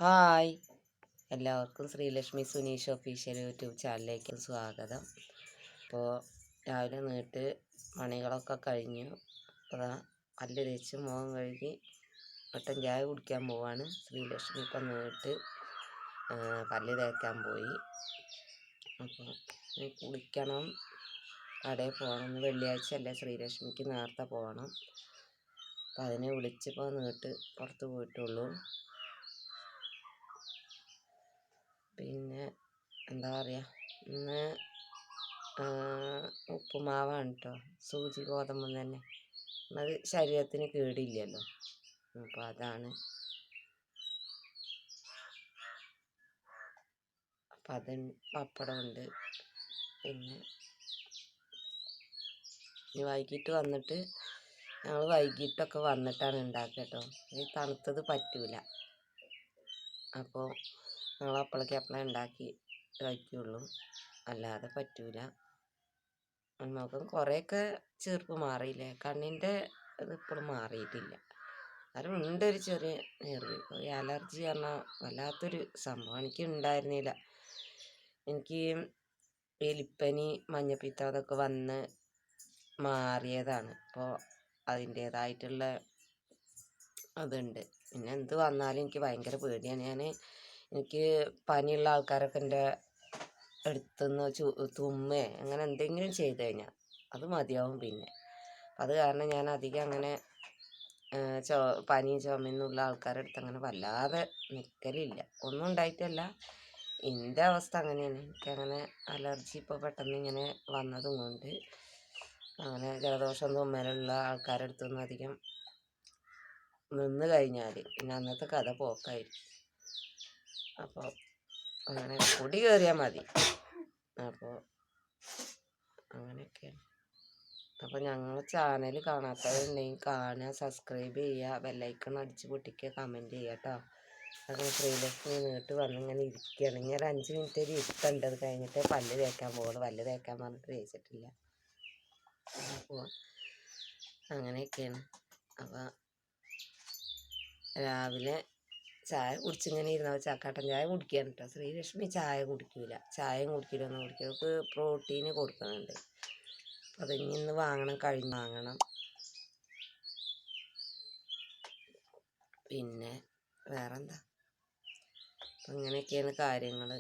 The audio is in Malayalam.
ഹായ്, എല്ലാവർക്കും ശ്രീലക്ഷ്മി സുനീഷ് ഒഫീഷ്യൽ യൂട്യൂബ് ചാനലിലേക്ക് സ്വാഗതം. അപ്പോൾ രാവിലെ നീട്ട് പണികളൊക്കെ കഴിഞ്ഞു. അപ്പോൾ പല്ല് തേച്ച് മുഖം കഴുകി കട്ടൻ ചായ കുടിക്കാൻ പോവാണ്. ശ്രീലക്ഷ്മി ഇപ്പം നീട്ട് പല്ല് തേക്കാൻ പോയി. അപ്പോൾ കുളിക്കണം, കടയിൽ പോകണം. വെള്ളിയാഴ്ച അല്ലേ, ശ്രീലക്ഷ്മിക്ക് നേരത്തെ പോകണം. അപ്പം അതിനെ വിളിച്ചപ്പോൾ നീട്ട് പുറത്ത് പോയിട്ടുള്ളൂ. പിന്നെ എന്താ പറയുക, ഇന്ന് ഉപ്പുമാവാണ് കേട്ടോ, സൂചി ഗോതമ്പ് തന്നെ. അത് ശരീരത്തിന് കേടില്ലല്ലോ, അപ്പോൾ അതാണ്. അപ്പം അത് പപ്പടമുണ്ട്. പിന്നെ ഇനി വൈകിട്ട് വന്നിട്ട് ഞങ്ങൾ വൈകിട്ടൊക്കെ വന്നിട്ടാണ് ഉണ്ടാക്കുക കേട്ടോ. ഈ തണുത്തത് പറ്റൂല, അപ്പോൾ ഞങ്ങൾ അപ്പോഴേക്കപ്പോഴേ ഉണ്ടാക്കി കഴിക്കുള്ളൂ, അല്ലാതെ പറ്റൂല. മുഖം കുറേയൊക്കെ ചീർപ്പ് മാറിയില്ലേ, കണ്ണിൻ്റെ ഇത് ഇപ്പോഴും മാറിയിട്ടില്ല. അതും ഉണ്ടൊരു ചെറിയ നീർവീക്കം. ഈ അലർജി പറഞ്ഞാൽ വല്ലാത്തൊരു സംഭവം. എനിക്ക് ഉണ്ടായിരുന്നില്ല. എനിക്ക് എലിപ്പനി, മഞ്ഞപ്പിത്തം അതൊക്കെ വന്ന് മാറിയതാണ്. അപ്പോൾ അതിൻ്റേതായിട്ടുള്ള അതുണ്ട്. പിന്നെ എന്ത് വന്നാലും എനിക്ക് ഭയങ്കര പേടിയാണ്. എനിക്ക് പനിയുള്ള ആൾക്കാരൊക്കെ എൻ്റെ അടുത്തുനിന്ന് തുമ്മേ അങ്ങനെ എന്തെങ്കിലും ചെയ്ത് കഴിഞ്ഞാൽ അത് മതിയാവും. പിന്നെ അത് കാരണം ഞാൻ അധികം അങ്ങനെ പനിയും ചുമയൊന്നുള്ള ആൾക്കാരുടെ അടുത്ത് അങ്ങനെ വല്ലാതെ നിൽക്കലില്ല. ഒന്നും ഉണ്ടായിട്ടല്ല, എൻ്റെ അവസ്ഥ അങ്ങനെയാണ്. എനിക്കങ്ങനെ അലർജി ഇപ്പോൾ പെട്ടെന്ന് ഇങ്ങനെ വന്നതും കൊണ്ട് അങ്ങനെ ജലദോഷം തുമ്മലുള്ള ആൾക്കാരുടെ അടുത്തൊന്നും അധികം നിന്ന് കഴിഞ്ഞാൽ പിന്നെ അന്നത്തെ കഥ പോക്കായിരിക്കും. അപ്പോൾ അങ്ങനെ പൊടി കയറിയാൽ മതി. അപ്പോൾ അങ്ങനെയൊക്കെയാണ്. അപ്പോൾ ഞങ്ങൾ ചാനൽ കാണാത്തവരുണ്ടെങ്കിൽ കാണുക, സബ്സ്ക്രൈബ് ചെയ്യുക, ബെല്ലൈക്കൺ അടിച്ച് പൊട്ടിക്കുക, കമൻറ്റ് ചെയ്യുക കേട്ടോ. അത് ശ്രീലക്ഷ്മി നീട്ട് വന്നിങ്ങനെ ഇരിക്കുകയാണ്. ഇനി ഒരു 5 മിനിറ്റ് ഇരുത്തണ്ട്. അത് കഴിഞ്ഞിട്ട് പല്ല് തേക്കാൻ പോകുള്ളൂ. പല്ല് തേക്കാൻ പറഞ്ഞിട്ട് തേച്ചിട്ടില്ല. അപ്പോൾ അങ്ങനെയൊക്കെയാണ്. അപ്പോൾ രാവിലെ ചായ കുടിച്ചിങ്ങനെ ഇരുന്നാൽ ചാക്കാട്ടൻ ചായ കുടിക്കുകയാണ് കേട്ടോ. ശ്രീലക്ഷ്മി ചായ കുടിക്കില്ല, ചായയും കുടിക്കില്ല, ഒന്നും കുടിക്കില്ല. അവർക്ക് പ്രോട്ടീന് കൊടുക്കുന്നുണ്ട്. അപ്പം അത് ഇന്ന് വാങ്ങണം, കഴിഞ്ഞ് വാങ്ങണം. പിന്നെ വേറെന്താ, അപ്പം ഇങ്ങനെയൊക്കെയാണ് കാര്യങ്ങൾ.